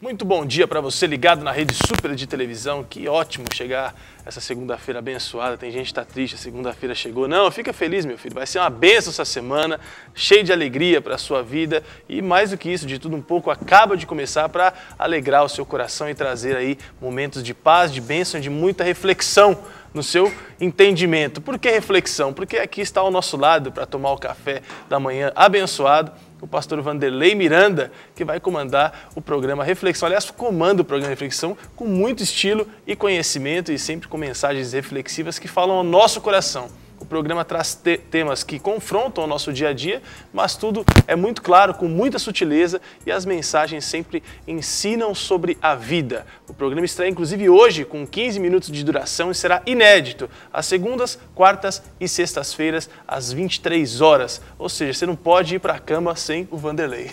Muito bom dia para você ligado na Rede Super de televisão. Que ótimo chegar essa segunda-feira abençoada. Tem gente que está triste, a segunda-feira chegou. Não, fica feliz, meu filho. Vai ser uma bênção essa semana, cheia de alegria para a sua vida. E mais do que isso, de tudo um pouco, acaba de começar para alegrar o seu coração e trazer aí momentos de paz, de bênção e de muita reflexão no seu entendimento. Por que reflexão? Porque aqui está ao nosso lado para tomar o café da manhã abençoado o pastor Vanderlei Miranda, que vai comandar o programa Reflexão. Aliás, comanda o programa Reflexão com muito estilo e conhecimento e sempre com mensagens reflexivas que falam ao nosso coração. O programa traz temas que confrontam o nosso dia a dia, mas tudo é muito claro, com muita sutileza, e as mensagens sempre ensinam sobre a vida. O programa estreia inclusive hoje com 15 minutos de duração e será inédito às segundas, quartas e sextas-feiras às 23 horas. Ou seja, você não pode ir para a cama sem o Vanderlei.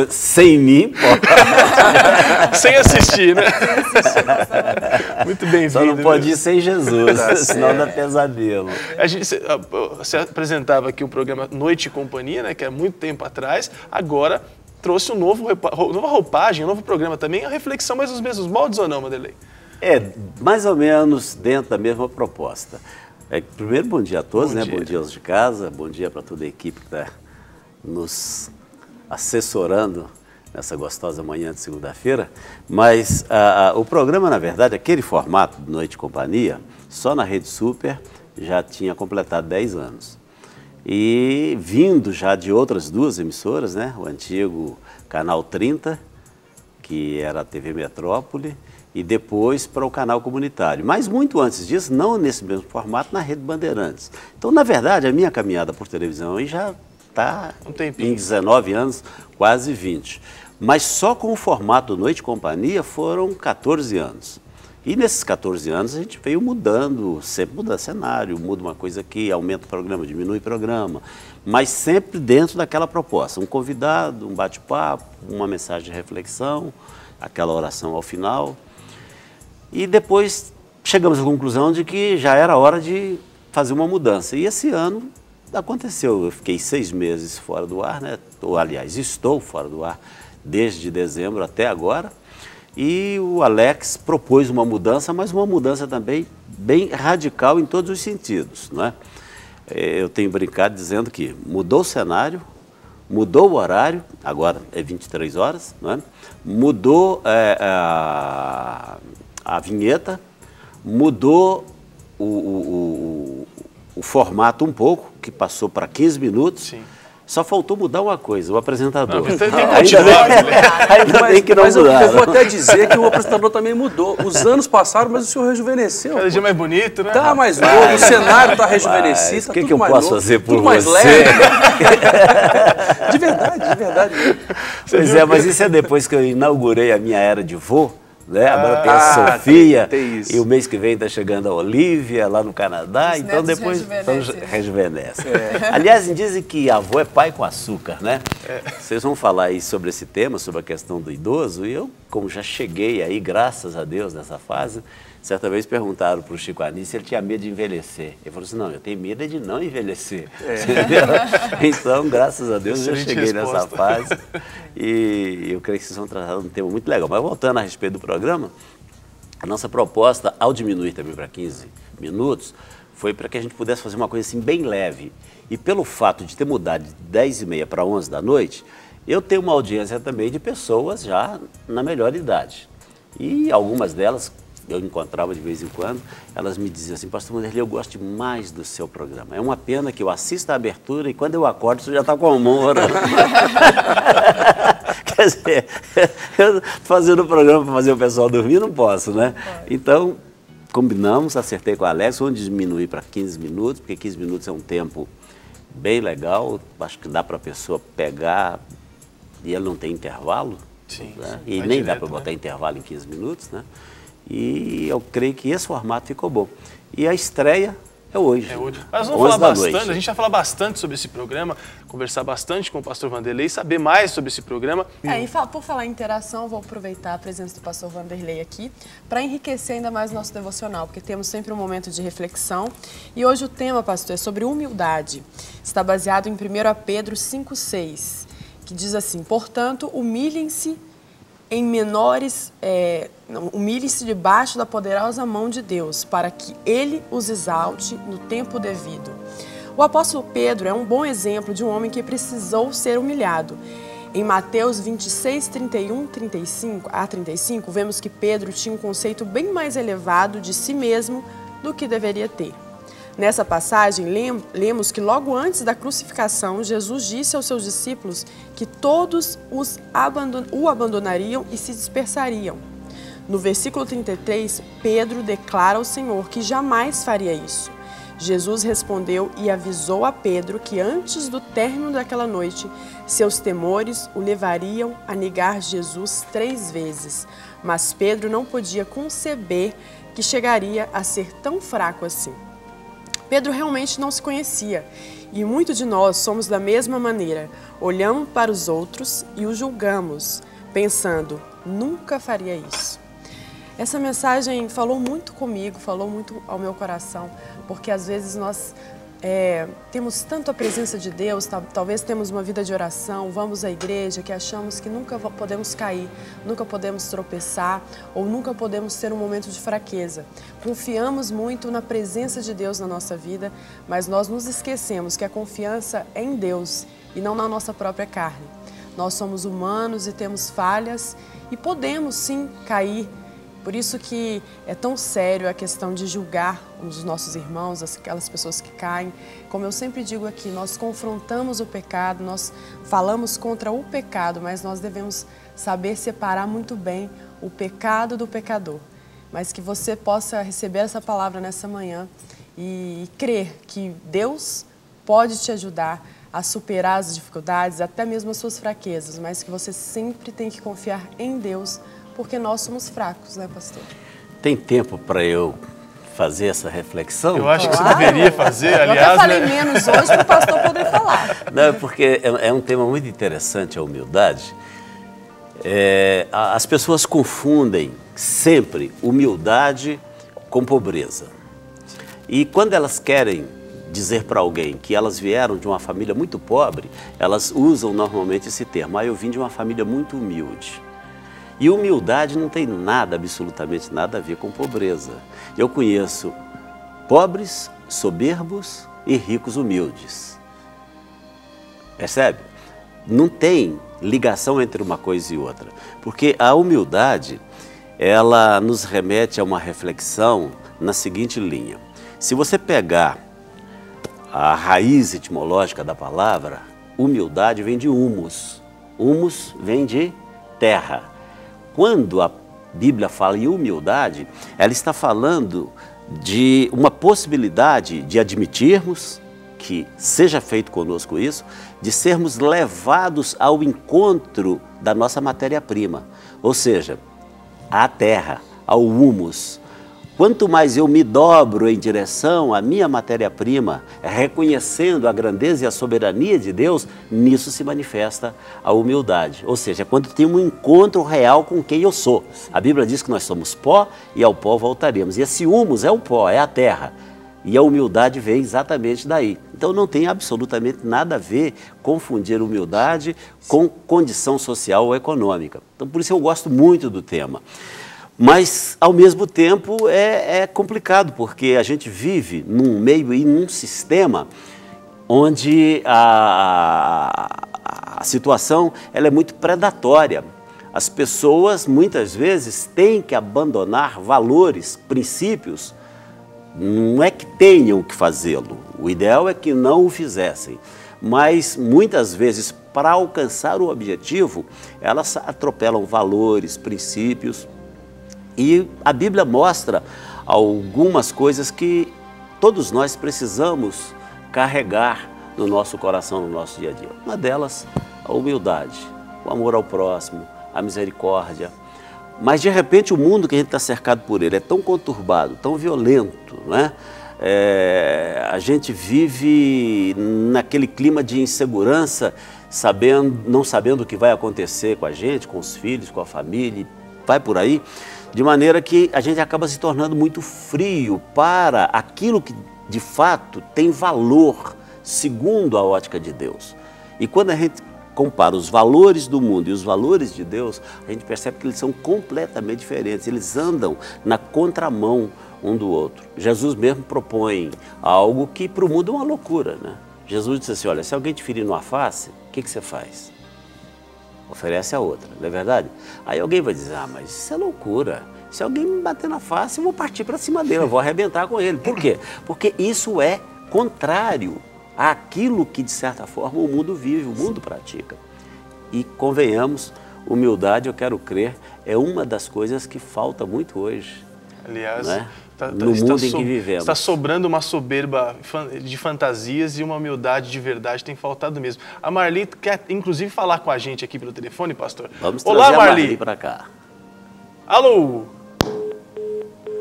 Sem mim, pode. Sem assistir, né? Muito bem-vindo. Só não pode ir sem Jesus. Tá senão dá pesadelo. Você apresentava aqui o programa Noite e Companhia, né, que é muito tempo atrás, agora trouxe nova roupagem, um novo programa também, a reflexão, mas os mesmos moldes ou não, Vanderlei? Mais ou menos dentro da mesma proposta. Primeiro, bom dia a todos, bom dia aos de casa, bom dia para toda a equipe que está nos assessorando nessa gostosa manhã de segunda-feira, mas o programa, na verdade, aquele formato de Noite e Companhia, só na Rede Super já tinha completado 10 anos. E vindo já de outras duas emissoras, né? O antigo Canal 30, que era a TV Metrópole, e depois para o canal comunitário. Mas muito antes disso, não nesse mesmo formato, na Rede Bandeirantes. Então, na verdade, a minha caminhada por televisão aí já está em 19 anos, quase 20. Mas só com o formato Noite e Companhia foram 14 anos. E nesses 14 anos a gente veio mudando, sempre muda cenário, muda uma coisa aqui, aumenta o programa, diminui o programa, mas sempre dentro daquela proposta. Um convidado, um bate-papo, uma mensagem de reflexão, aquela oração ao final. E depois chegamos à conclusão de que já era hora de fazer uma mudança. E esse ano aconteceu, eu fiquei 6 meses fora do ar, né? Ou, aliás, estou fora do ar desde dezembro até agora. E o Alex propôs uma mudança, mas uma mudança também bem radical em todos os sentidos, não é? Eu tenho brincado dizendo que mudou o cenário, mudou o horário, agora é 23 horas, não é? Mudou a vinheta, mudou o formato um pouco, que passou para 15 minutos. Sim. Só faltou mudar uma coisa, o apresentador. Não, tem que continuar. Ainda bem que não mudaram. Eu vou até dizer que o apresentador também mudou. Os anos passaram, mas o senhor rejuvenesceu. Cada dia mais bonito, né? Tá mais novo, o cenário tá rejuvenescido, O que eu posso fazer por mais você? leve. De verdade, de verdade. Pois é, mas isso é depois que eu inaugurei a minha era de vô. Né? Agora tem a Sofia, e o mês que vem está chegando a Olivia, lá no Canadá, os então netos depois rejuvenesce. É. Aliás, dizem que avô é pai com açúcar, né? Vocês vão falar aí sobre esse tema, sobre a questão do idoso, e eu, como já cheguei aí, graças a Deus, nessa fase, certa vez perguntaram para o Chico Anísio se ele tinha medo de envelhecer. Ele falou assim, não, eu tenho medo de não envelhecer. Então, graças a Deus, eu já cheguei nessa fase. E eu creio que vocês vão tratar de um tema muito legal. Mas voltando a respeito do programa, a nossa proposta, ao diminuir também para 15 minutos, foi para que a gente pudesse fazer uma coisa assim bem leve. E pelo fato de ter mudado de 10h30 para 11 da noite, eu tenho uma audiência também de pessoas já na melhor idade. E algumas delas, eu encontrava de vez em quando, elas me diziam assim, pastor Vanderlei, eu gosto demais do seu programa. É uma pena que eu assisto a abertura e quando eu acordo, você já está com a mão orando. Quer dizer, eu fazendo o programa para fazer o pessoal dormir, não posso, né? Então, combinamos, acertei com a Alex, vamos diminuir para 15 minutos, porque 15 minutos é um tempo bem legal, acho que dá para a pessoa pegar, e ele não tem intervalo, sim, né? Sim, e nem dá para botar intervalo em 15 minutos, né? E eu creio que esse formato ficou bom. E a estreia é hoje. É hoje. Mas vamos falar bastante, a gente vai falar bastante sobre esse programa, conversar bastante com o pastor Vanderlei, saber mais sobre esse programa. E por falar em interação, vou aproveitar a presença do pastor Vanderlei aqui para enriquecer ainda mais o nosso devocional, porque temos sempre um momento de reflexão. E hoje o tema, pastor, é sobre humildade. Está baseado em 1 Pedro 5,6. que diz assim: portanto, humilhem-se em menores, humilhem-se debaixo da poderosa mão de Deus, para que Ele os exalte no tempo devido. O apóstolo Pedro é um bom exemplo de um homem que precisou ser humilhado. Em Mateus 26, 31 a 35, vemos que Pedro tinha um conceito bem mais elevado de si mesmo do que deveria ter. Nessa passagem, lemos que logo antes da crucificação, Jesus disse aos seus discípulos que todos o abandonariam e se dispersariam. No versículo 33, Pedro declara ao Senhor que jamais faria isso. Jesus respondeu e avisou a Pedro que antes do término daquela noite, seus temores o levariam a negar Jesus 3 vezes. Mas Pedro não podia conceber que chegaria a ser tão fraco assim. Pedro realmente não se conhecia, e muitos de nós somos da mesma maneira. Olhamos para os outros e os julgamos, pensando, nunca faria isso. Essa mensagem falou muito comigo, falou muito ao meu coração, porque às vezes nós temos tanto a presença de Deus, talvez temos uma vida de oração, vamos à igreja, que achamos que nunca podemos cair, nunca podemos tropeçar ou nunca podemos ter um momento de fraqueza. Confiamos muito na presença de Deus na nossa vida, mas nós nos esquecemos que a confiança é em Deus e não na nossa própria carne. Nós somos humanos e temos falhas e podemos sim cair. Por isso que é tão sério a questão de julgar os nossos irmãos, aquelas pessoas que caem. Como eu sempre digo aqui, nós confrontamos o pecado, nós falamos contra o pecado, mas nós devemos saber separar muito bem o pecado do pecador. Mas que você possa receber essa palavra nessa manhã e crer que Deus pode te ajudar a superar as dificuldades, até mesmo as suas fraquezas, mas que você sempre tem que confiar em Deus, porque nós somos fracos, né, pastor? Tem tempo para eu fazer essa reflexão? Eu acho que você deveria fazer, aliás. Eu até falei menos hoje para o pastor poder falar. Não, porque é um tema muito interessante, a humildade. As pessoas confundem sempre humildade com pobreza. E quando elas querem dizer para alguém que elas vieram de uma família muito pobre, elas usam normalmente esse termo: eu vim de uma família muito humilde. E humildade não tem nada, absolutamente nada a ver com pobreza. Eu conheço pobres, soberbos e ricos humildes. Percebe? Não tem ligação entre uma coisa e outra. Porque a humildade, ela nos remete a uma reflexão na seguinte linha. Se você pegar a raiz etimológica da palavra, humildade vem de humus. Humus vem de terra. Quando a Bíblia fala em humildade, ela está falando de uma possibilidade de admitirmos que seja feito conosco isso, de sermos levados ao encontro da nossa matéria-prima, ou seja, à terra, ao humus. Quanto mais eu me dobro em direção à minha matéria-prima, reconhecendo a grandeza e a soberania de Deus, nisso se manifesta a humildade. Ou seja, quando tem um encontro real com quem eu sou. A Bíblia diz que nós somos pó e ao pó voltaremos. E esse humus é o pó, é a terra. E a humildade vem exatamente daí. Então não tem absolutamente nada a ver confundir humildade com condição social ou econômica. Então por isso eu gosto muito do tema. Mas, ao mesmo tempo, é complicado, porque a gente vive num meio e num sistema onde a situação ela é muito predatória. As pessoas, muitas vezes, têm que abandonar valores, princípios. Não é que tenham que fazê-lo, o ideal é que não o fizessem. Mas, muitas vezes, para alcançar o objetivo, elas atropelam valores, princípios. E a Bíblia mostra algumas coisas que todos nós precisamos carregar no nosso coração, no nosso dia a dia. Uma delas, a humildade, o amor ao próximo, a misericórdia. Mas, de repente, o mundo que a gente está cercado por ele é tão conturbado, tão violento, né? A gente vive naquele clima de insegurança, não sabendo o que vai acontecer com a gente, com os filhos, com a família, vai por aí. De maneira que a gente acaba se tornando muito frio para aquilo que, de fato, tem valor segundo a ótica de Deus. E quando a gente compara os valores do mundo e os valores de Deus, a gente percebe que eles são completamente diferentes, eles andam na contramão um do outro. Jesus mesmo propõe algo que para o mundo é uma loucura, né? Jesus disse assim, olha, se alguém te ferir numa face, o que você faz? Oferece a outra, não é verdade? Aí alguém vai dizer, ah, mas isso é loucura. Se alguém me bater na face, eu vou partir para cima dele, eu vou arrebentar com ele. Por quê? Porque isso é contrário àquilo que, de certa forma, o mundo vive, o mundo pratica. E, convenhamos, humildade, eu quero crer, é uma das coisas que falta muito hoje. Aliás, né? No mundo em que vivemos. Está sobrando uma soberba de fantasias e uma humildade de verdade tem faltado mesmo. A Marli quer, inclusive, falar com a gente aqui pelo telefone, pastor. Vamos Olá, trazer Marli. a Marli para cá. Alô?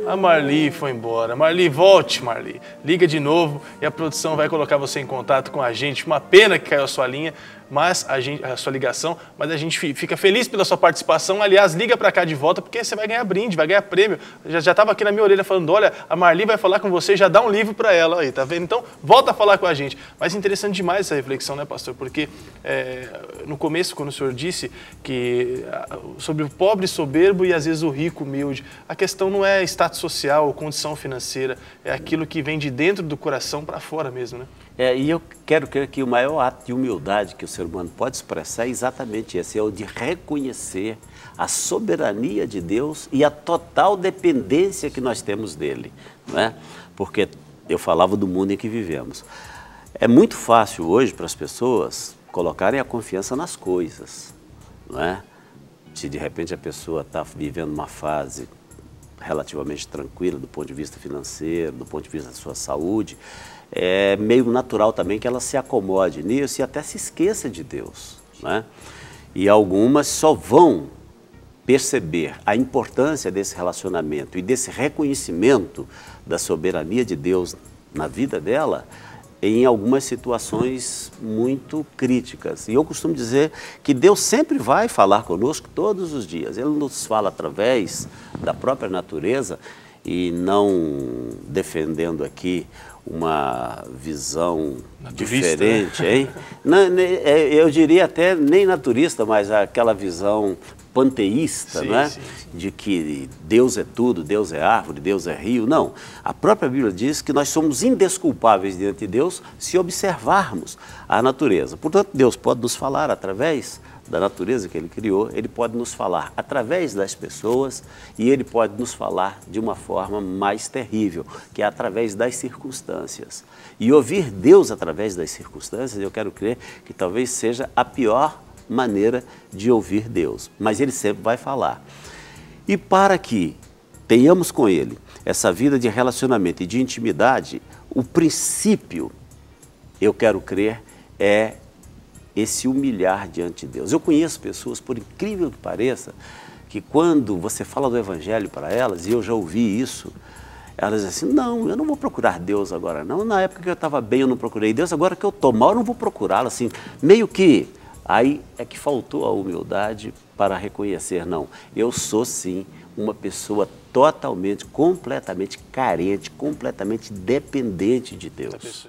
A Marli foi embora. Marli, volte, Marli. Liga de novo e a produção vai colocar você em contato com a gente. Uma pena que caiu a sua linha, mas a sua ligação, mas a gente fica feliz pela sua participação. Aliás, liga para cá de volta porque você vai ganhar brinde, vai ganhar prêmio. Já estava aqui na minha orelha falando, olha, a Marli vai falar com você, já dá um livro para ela aí, tá vendo? Então, volta a falar com a gente. Mas interessante demais essa reflexão, né, pastor? Porque no começo, quando o senhor disse que sobre o pobre soberbo e às vezes o rico humilde, a questão não é status social ou condição financeira, é aquilo que vem de dentro do coração para fora mesmo, né? E eu quero crer que o maior ato de humildade que o ser humano pode expressar é exatamente esse, é o de reconhecer a soberania de Deus e a total dependência que nós temos dele, não é? Porque eu falava do mundo em que vivemos. É muito fácil hoje para as pessoas colocarem a confiança nas coisas, não é? Se de repente a pessoa está vivendo uma fase relativamente tranquila do ponto de vista financeiro, do ponto de vista da sua saúde, é meio natural também que ela se acomode nisso e até se esqueça de Deus, né? E algumas só vão perceber a importância desse relacionamento e desse reconhecimento da soberania de Deus na vida dela em algumas situações muito críticas. E eu costumo dizer que Deus sempre vai falar conosco todos os dias. Ele nos fala através da própria natureza e não defendendo aqui uma visão naturista, diferente, hein? Eu diria até nem naturista, mas aquela visão panteísta, sim, né? Sim. De que Deus é tudo, Deus é árvore, Deus é rio. Não, a própria Bíblia diz que nós somos indesculpáveis diante de Deus se observarmos a natureza. Portanto, Deus pode nos falar através da natureza que Ele criou, Ele pode nos falar através das pessoas e Ele pode nos falar de uma forma mais terrível, que é através das circunstâncias. E ouvir Deus através das circunstâncias, eu quero crer que talvez seja a pior maneira de ouvir Deus, mas Ele sempre vai falar. E para que tenhamos com Ele essa vida de relacionamento e de intimidade, o princípio, eu quero crer, é esse humilhar diante de Deus. Eu conheço pessoas, por incrível que pareça, que quando você fala do Evangelho para elas, e eu já ouvi isso, elas dizem assim, não, eu não vou procurar Deus agora não, na época que eu estava bem eu não procurei Deus, agora que eu estou mal eu não vou procurá-lo, assim, meio que, aí é que faltou a humildade para reconhecer, não, eu sou sim uma pessoa totalmente, completamente carente, completamente dependente de Deus.